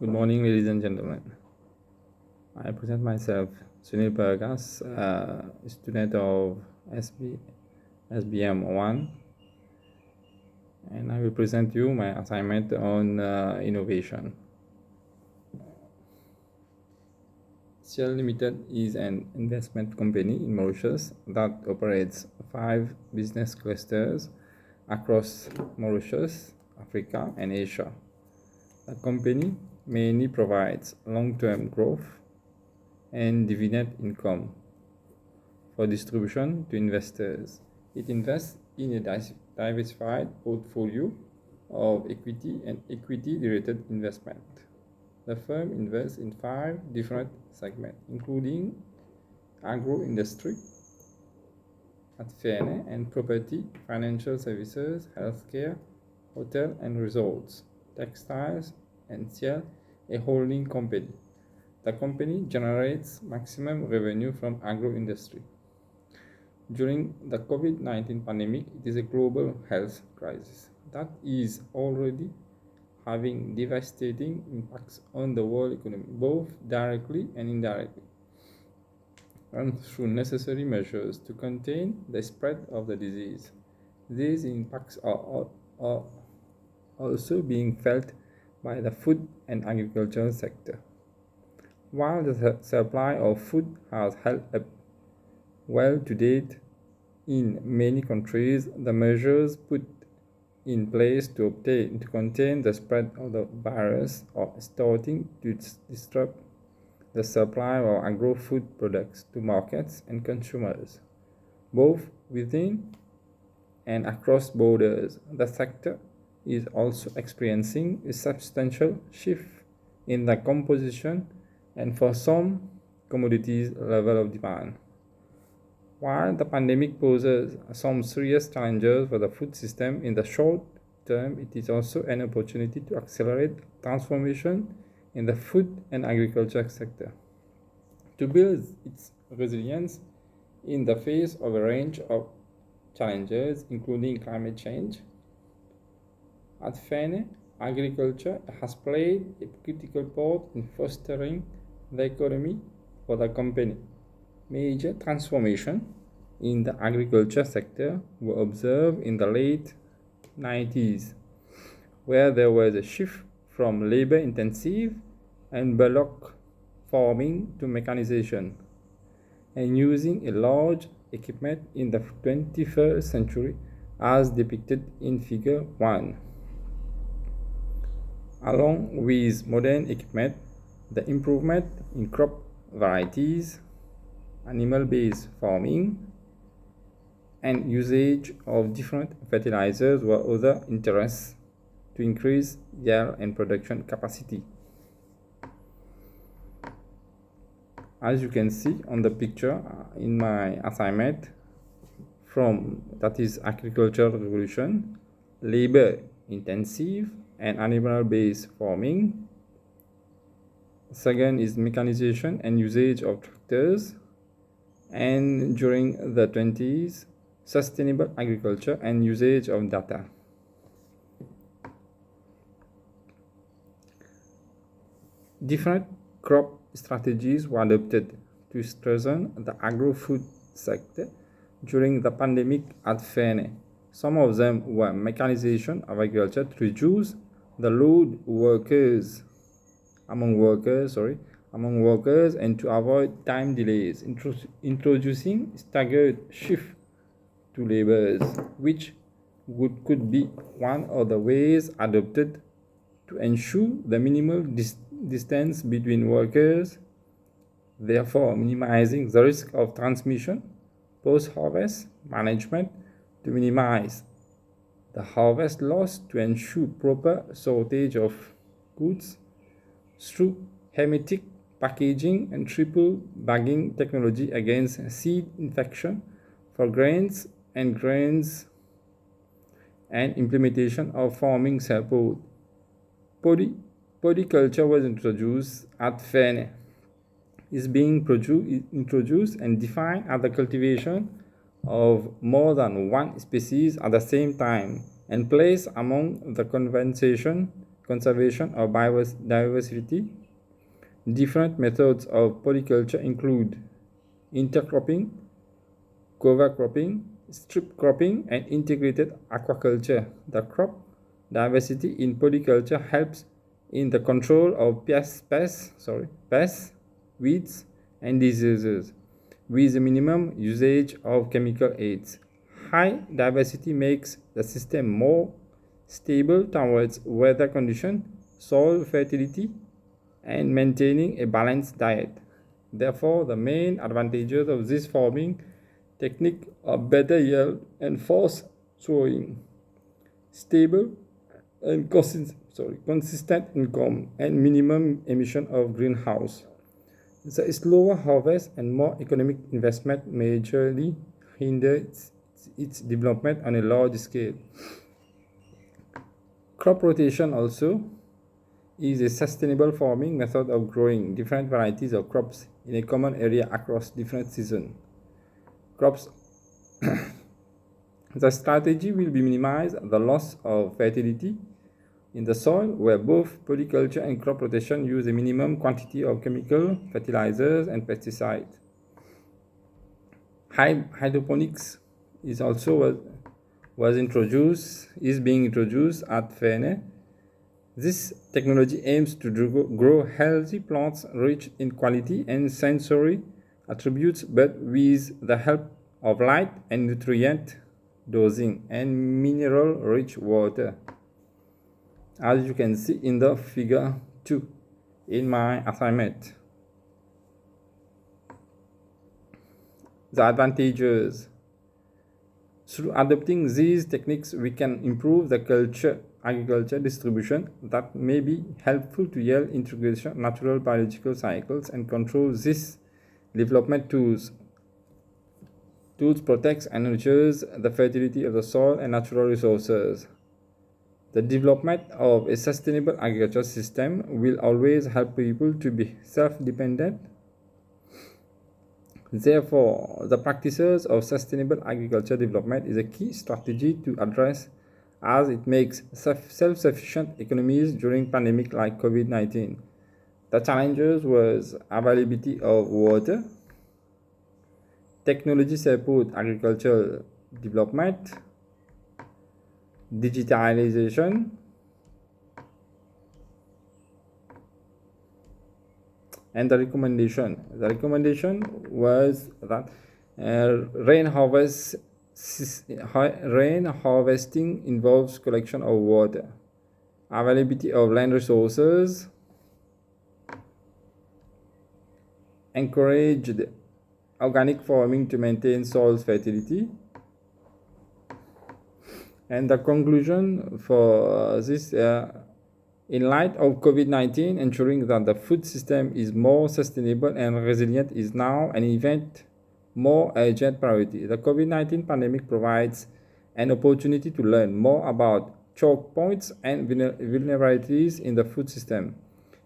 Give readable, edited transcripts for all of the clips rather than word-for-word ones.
Good morning, ladies and gentlemen. I present myself, Sunil Paragas, student of SBM 1, and I will present you my assignment on innovation. Shell Limited is an investment company in Mauritius that operates 5 business clusters across Mauritius, Africa, and Asia. The company mainly provides long-term growth and dividend income for distribution to investors. It invests in a diversified portfolio of equity and equity-related investment. The firm invests in 5 different segments, including agro-industry, Atfene, and property, financial services, healthcare, hotel and resorts, textiles, and Shell, a holding company. The company generates maximum revenue from agro-industry. During the COVID-19 pandemic, it is a global health crisis that is already having devastating impacts on the world economy, both directly and indirectly, and through necessary measures to contain the spread of the disease. These impacts are also being felt by the food and agricultural sector. While the supply of food has held up well to date in many countries, the measures put in place to contain the spread of the virus are starting to disrupt the supply of agro-food products to markets and consumers, both within and across borders. The sector is also experiencing a substantial shift in the composition and for some commodities level of demand. While the pandemic poses some serious challenges for the food system in the short term, it is also an opportunity to accelerate transformation in the food and agriculture sector. To build its resilience in the face of a range of challenges, including climate change, at Fene, agriculture has played a critical part in fostering the economy for the company. Major transformation in the agriculture sector were observed in the late 90s, where there was a shift from labor-intensive and bullock farming to mechanization and using a large equipment in the 21st century as depicted in Figure 1. Along with modern equipment, the improvement in crop varieties, animal-based farming, and usage of different fertilizers were other interests to increase yield and production capacity. As you can see on the picture in my assignment, that is agricultural revolution, labor intensive and animal-based farming. Second is mechanization and usage of tractors. And during the 20s, sustainable agriculture and usage of data. Different crop strategies were adopted to strengthen the agro-food sector during the pandemic at Fene. Some of them were mechanization of agriculture to reduce the load among workers and to avoid time delays, introducing staggered shift to laborers, which could be one of the ways adopted to ensure the minimal distance between workers, therefore minimizing the risk of transmission. Post-harvest management to minimize the harvest loss to ensure proper sortage of goods through hermetic packaging and triple bagging technology against seed infection for grains and implementation of farming support. Polyculture was introduced at Fene. Is being introduced and defined as the cultivation of more than one species at the same time and placed among the convention conservation of biodiversity. Different methods of polyculture include intercropping, cover cropping, strip cropping, and integrated aquaculture. The crop diversity in polyculture helps in the control of pests, weeds, and diseases with a minimum usage of chemical aids. High diversity makes the system more stable towards weather conditions, soil fertility, and maintaining a balanced diet. Therefore, the main advantages of this farming technique are better yield and fast sowing, stable and consistent income, and minimum emission of greenhouse. The slower harvest and more economic investment majorly hinder its development on a large scale. Crop rotation also is a sustainable farming method of growing different varieties of crops in a common area across different seasons. Crops The strategy will be minimize the loss of fertility in the soil, where both polyculture and crop rotation use a minimum quantity of chemical fertilizers and pesticides. Hydroponics is being introduced at Fene. This technology aims to grow healthy plants rich in quality and sensory attributes, but with the help of light and nutrient dosing and mineral-rich water, as you can see in the figure 2 in my assignment. The advantages. Through adopting these techniques, we can improve the agriculture distribution that may be helpful to yield integration, natural biological cycles, and control these development tools. Tools protects and nurtures the fertility of the soil and natural resources. The development of a sustainable agriculture system will always help people to be self-dependent. Therefore, the practices of sustainable agriculture development is a key strategy to address, as it makes self-sufficient economies during pandemic like COVID-19. The challenges was availability of water, technology support agricultural development, digitalization, and the recommendation. The recommendation was that rain harvesting involves collection of water, availability of land resources, encouraged organic farming to maintain soil fertility. And the conclusion for this, in light of COVID-19, ensuring that the food system is more sustainable and resilient is now an more urgent priority. The COVID-19 pandemic provides an opportunity to learn more about choke points and vulnerabilities in the food system,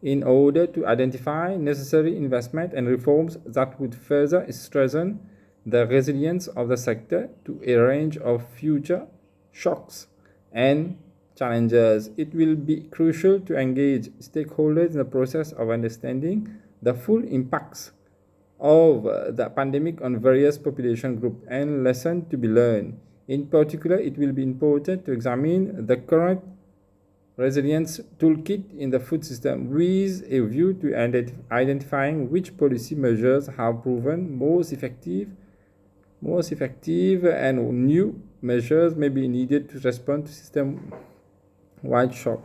in order to identify necessary investment and reforms that would further strengthen the resilience of the sector to a range of future shocks and challenges. It will be crucial to engage stakeholders in the process of understanding the full impacts of the pandemic on various population groups and lessons to be learned. In particular, it will be important to examine the current resilience toolkit in the food system with a view to identifying which policy measures have proven most effective and new measures may be needed to respond to system-wide shock.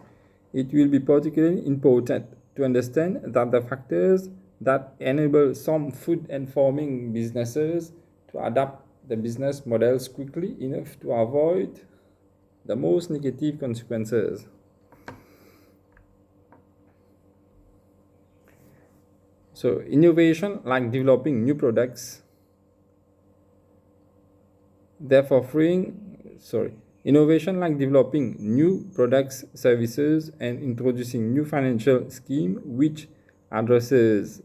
It will be particularly important to understand that the factors that enable some food and farming businesses to adapt the business models quickly enough to avoid the most negative consequences. So innovation like developing new products, innovation like developing new products, services, and introducing new financial scheme which addresses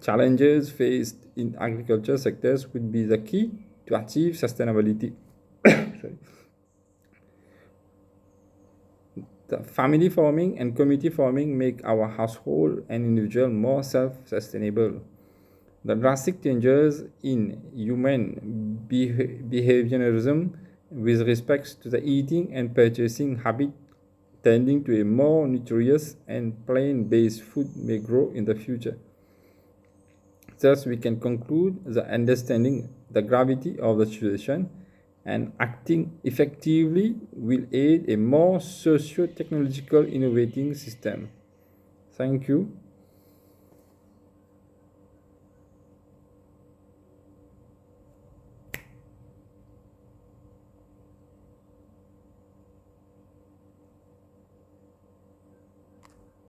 challenges faced in agriculture sectors would be the key to achieve sustainability. The family farming and community farming make our household and individual more self-sustainable. The drastic changes in human behaviorism with respect to the eating and purchasing habit tending to a more nutritious and plant-based food may grow in the future. Thus, we can conclude that understanding the gravity of the situation and acting effectively will aid a more socio-technological innovating system. Thank you.